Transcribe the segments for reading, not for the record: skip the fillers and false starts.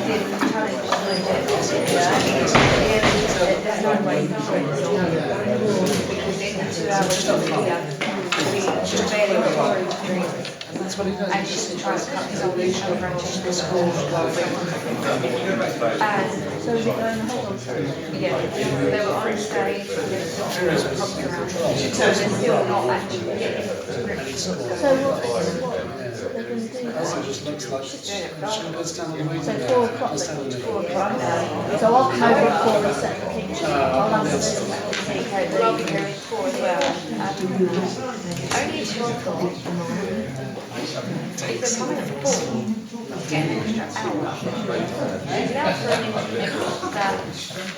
didn't challenge the idea. There's no way because in the 2 hours we barely recorded agreement. And she's trying to cut his own income from the school. And So is it going the whole time? yeah, they were on stage and they're still probably around. So they're still not actually getting So what they're going to do that? It just looks like she goes down on the way. So 4 o'clock then? 4 o'clock now. So I'll come over at 4 and set the kitchen. I'll answer this. Okay, well, I'll be here at 4 as well. Only 2 o'clock. If they're coming at 4, get an extra hour. She's now telling that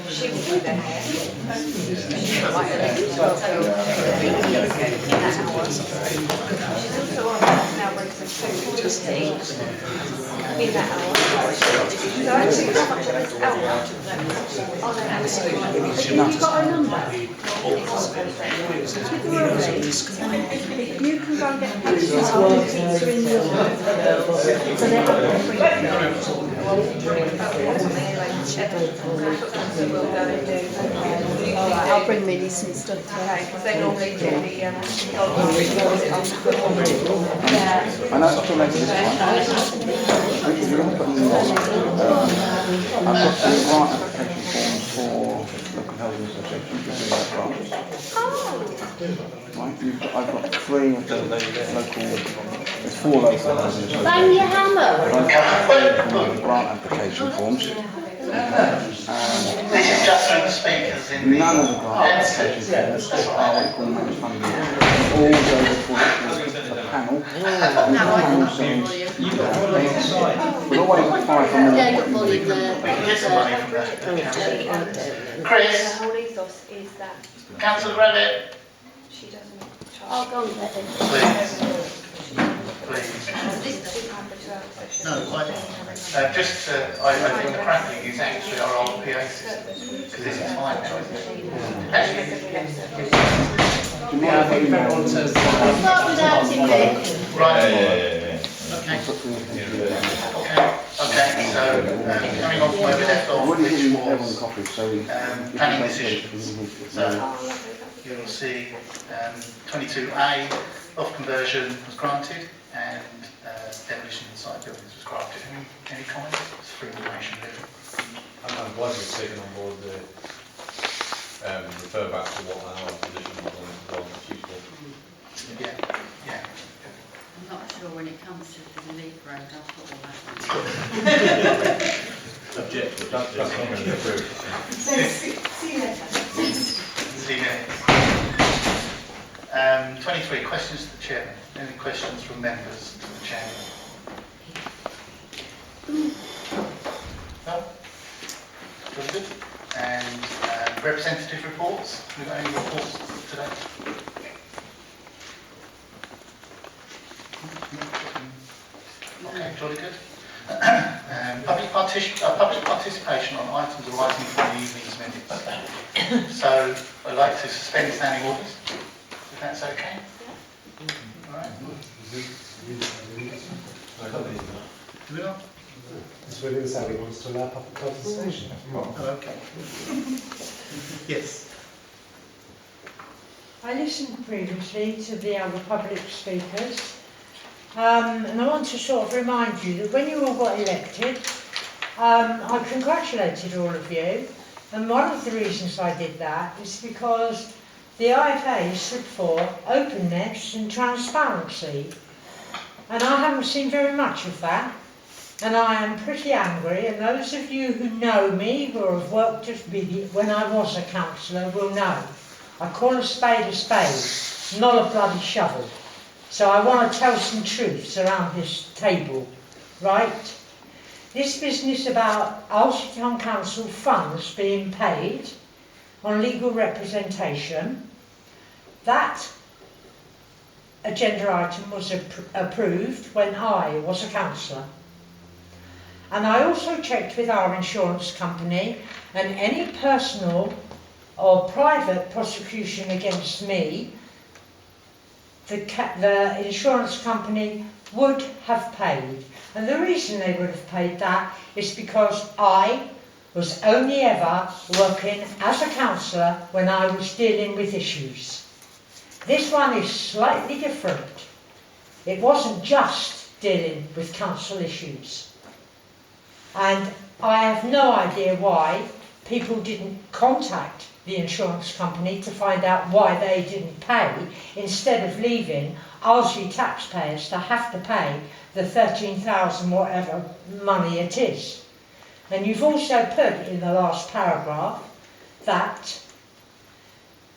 she will do their hair. She's like at least 12 in that hour. She's also on now brings some food to eat in that hour. So actually, how much of this hour? Have you got a number? You can go and get pictures of the pizza in your room. So they're not free. I'll bring Millie some stuff to her. Because they normally do the Yeah. I know it's still making this one. If you're going to put them on, I've got some grant application forms for local housing associations, which is that grant. Right, I've got 3 of the local, there's 4 local housing associations. Bang your hammer! I've got grant application forms. This is just through the speakers in the... None of the grant application forms are what we call managed funding. All go before the panel. The panel says, we'll always apply for more. Yeah, got volume there. Here's some money from that. Chris, The whole ethos is that Councillor Rabbit, she doesn't I'll charge. go and get him. please. This is the kind of 2 hour session. No, I think the cracking is actually our old PA system, because this is fine now, isn't it? Actually, Do you mind if I email I'll start without him, Nick. right. Okay, so coming on from where we left I've off, already which given everyone was copies, so we planning decisions. So you'll see 22A of conversion was granted and demolition of site buildings was granted. Any comments? It's for information. I'm glad you've taken on board the refer back to what our position was on useful. Yeah, yeah. I'm not sure when it comes to the leaf road, I'll put all that on. Objective, that's not going to be approved. See you next. 23, questions to the chairman. Any questions from members to the chairman? No? Very good. And representative reports. Have we got any reports today? Okay, jolly good. Public participation on items arising from the evening's minutes. So I'd like to suspend standing orders, if that's okay. All right. Do we not? It's within Sally wants to allow public participation. Oh, okay. Yes. I listened previously to the other public speakers, and I want to sort of remind you that when you all got elected, I congratulated all of you, and one of the reasons I did that is because the IFA stood for openness and transparency, and I haven't seen very much of that, and I am pretty angry, and those of you who know me, who have worked with me when I was a councillor, will know. I call a spade, not a bloody shovel. So I want to tell some truths around this table, right? This business about Arlesey Town Council funds being paid on legal representation, that agenda item was approved when I was a councillor. And I also checked with our insurance company, and any personal or private prosecution against me, the insurance company would have paid. And the reason they would have paid that is because I was only ever working as a councillor when I was dealing with issues. This one is slightly different. It wasn't just dealing with council issues. And I have no idea why people didn't contact the insurance company to find out why they didn't pay, instead of leaving Arlesey taxpayers to have to pay the 13,000 whatever money it is. And you've also put in the last paragraph that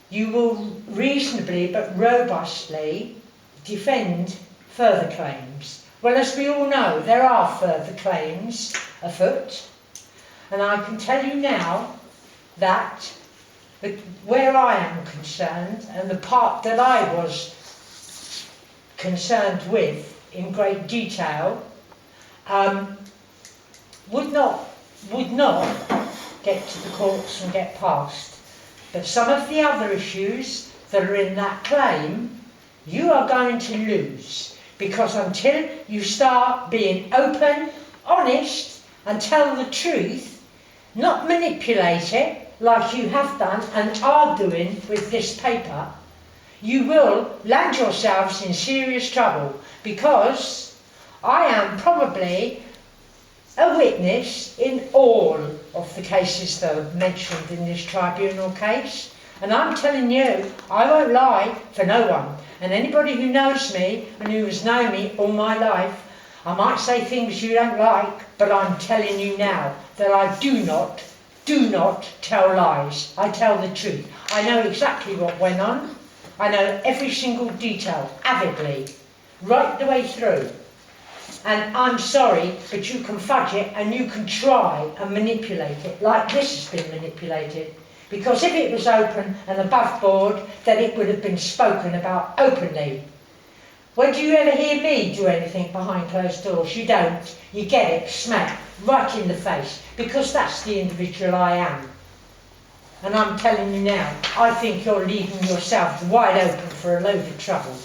you will reasonably but robustly defend further claims. Well, as we all know, there are further claims afoot, and I can tell you now that where I am concerned, and the part that I was concerned with in great detail, would not get to the courts and get passed. But some of the other issues that are in that claim, you are going to lose, because until you start being open, honest, and tell the truth, not manipulate it like you have done and are doing with this paper, you will land yourselves in serious trouble, because I am probably a witness in all of the cases that are mentioned in this tribunal case. And I'm telling you, I won't lie for no one. And anybody who knows me and who has known me all my life, I might say things you don't like, but I'm telling you now that I do not tell lies. I tell the truth. I know exactly what went on. I know every single detail, avidly, right the way through. And I'm sorry, but you can fudge it and you can try and manipulate it like this has been manipulated. Because if it was open and above board, then it would have been spoken about openly. When do you ever hear me do anything behind closed doors? You don't. You get it smack right in the face, because that's the individual I am. And I'm telling you now, I think you're leaving yourself wide open for a load of trouble.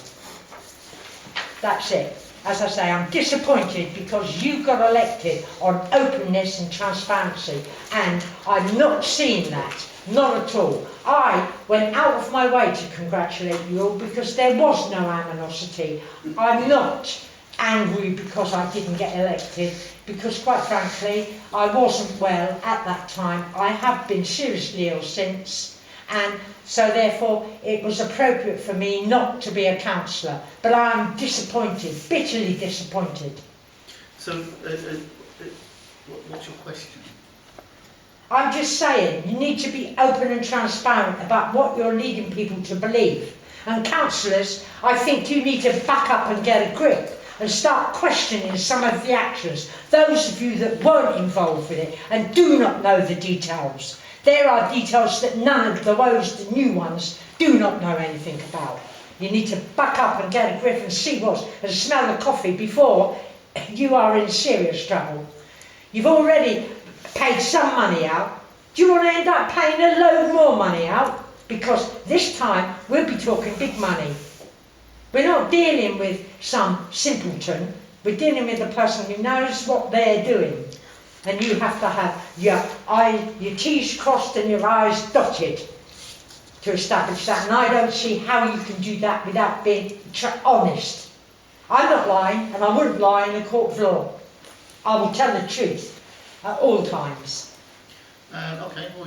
That's it. As I say, I'm disappointed because you got elected on openness and transparency, and I'm not seeing that. Not at all. I went out of my way to congratulate you all because there was no animosity. I'm not angry because I didn't get elected, because quite frankly, I wasn't well at that time. I have been seriously ill since, and so therefore it was appropriate for me not to be a councillor. But I'm disappointed, bitterly disappointed. So, what's your question? I'm just saying, you need to be open and transparent about what you're leading people to believe. And councillors, I think you need to back up and get a grip and start questioning some of the actions. Those of you that weren't involved with it and do not know the details. There are details that none of the new ones do not know anything about. You need to back up and get a grip and see and smell the coffee before you are in serious trouble. You've already paid some money out. Do you want to end up paying a load more money out? Because this time we'll be talking big money. We're not dealing with some simpleton. We're dealing with a person who knows what they're doing. And you have to have your T's crossed and your I's dotted to establish that. And I don't see how you can do that without being honest. I'm not lying, and I wouldn't lie in a court of law. I will tell the truth at all times. Okay, well,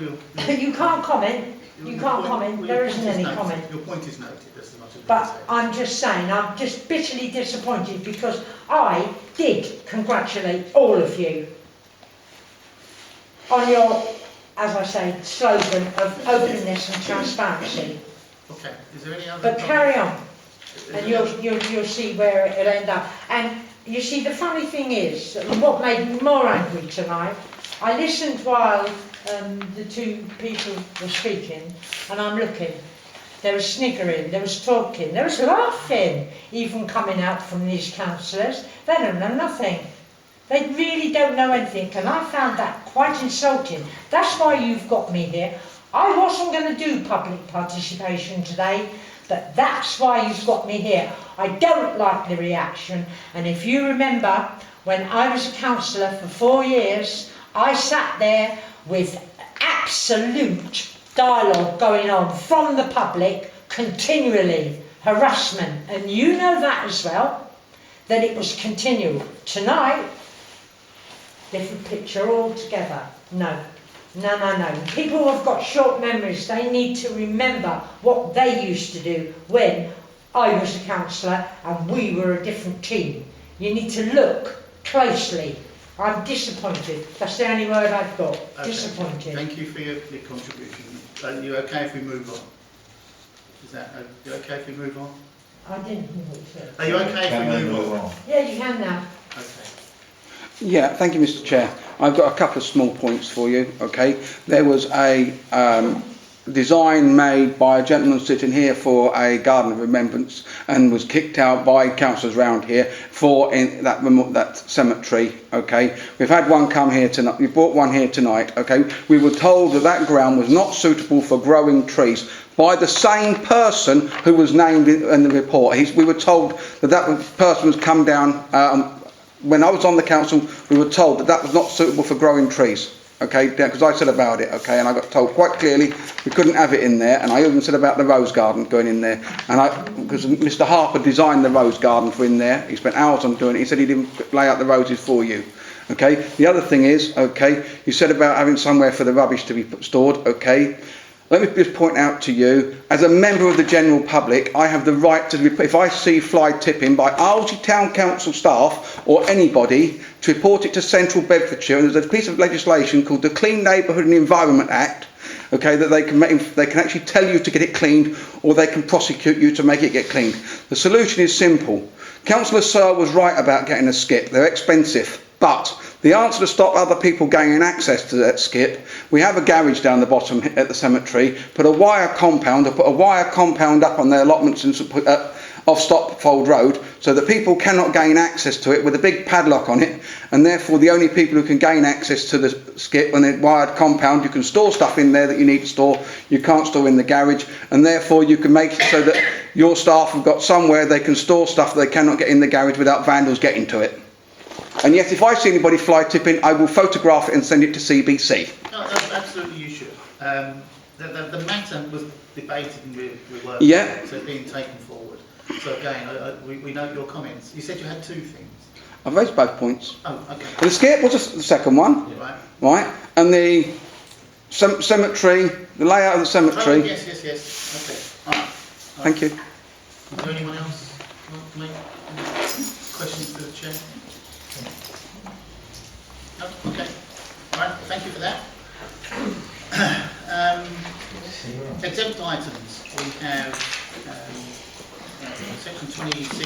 You can't comment. You can't comment. There isn't any comment. Your point is noted. That's as much as we can But say. I'm just saying, I'm just bitterly disappointed because I did congratulate all of you on your, as I say, slogan of openness and transparency. Okay, is there any other... But carry on, and you'll see where it'll end up. And you see, the funny thing is, what made me more angry tonight, I listened while the two people were speaking, and I'm looking. There was sniggering, there was talking, there was laughing, even coming out from these councillors. They don't know nothing. They really don't know anything, and I found that quite insulting. That's why you've got me here. I wasn't going to do public participation today, but that's why you've got me here. I don't like the reaction, and if you remember, when I was a councillor for 4 years, I sat there with absolute dialogue going on from the public, continually, harassment, and you know that as well, that it was continual. Tonight, different picture altogether. No. People have got short memories. They need to remember what they used to do when I was a councillor and we were a different team. You need to look closely. I'm disappointed. That's the only word I've got. Okay. Disappointed. Thank you for your contribution. Are you okay if we move on? Is that, are you okay if we move on? I didn't hear what you said. Are you okay if we move on? Yeah, you can now. Okay. Yeah, thank you, Mr. Chair. I've got a couple of small points for you, okay? There was a design made by a gentleman sitting here for a garden of remembrance and was kicked out by councillors round here for that cemetery, okay? We've had one come here tonight, we brought one here tonight, okay? We were told that that ground was not suitable for growing trees by the same person who was named in the report. We were told that that person was come down, when I was on the council, we were told that that was not suitable for growing trees. Okay, because I said about it, okay, and I got told quite clearly we couldn't have it in there, and I even said about the rose garden going in there, and because Mr. Harper designed the rose garden for in there, he spent hours on doing it, he said he didn't lay out the roses for you, okay. The other thing is, okay, you said about having somewhere for the rubbish to be stored, okay. Let me just point out to you, as a member of the general public, I have the right to, if I see fly tipping by Arlesey Town Council staff or anybody, to report it to Central Bedfordshire. And there's a piece of legislation called the Clean Neighbourhood and Environment Act, okay, that they can actually tell you to get it cleaned, or they can prosecute you to make it get cleaned. The solution is simple. Councillor Searle was right about getting a skip. They're expensive. But the answer to stop other people gaining access to that skip, we have a garage down the bottom at the cemetery, put a wire compound up on their allotments off Stopfold Road, so that people cannot gain access to it with a big padlock on it, and therefore the only people who can gain access to the skip on a wired compound, you can store stuff in there that you need to store, you can't store in the garage, and therefore you can make it so that your staff have got somewhere they can store stuff they cannot get in the garage without vandals getting to it. And yes, if I see anybody fly tipping, I will photograph it and send it to CBC. No, absolutely you should. The matter was debated and we're working on it, so it's being taken forward. So again, we note your comments. You said you had two things. I've raised both points. Oh, okay. The skip was the second one, right? And the cemetery, the layout of the cemetery. Oh, yes. Okay. All right. Thank you. Is there anyone else want to make questions to the chair? No? Okay. All right. Thank you for that. Exempt items. We have section 26.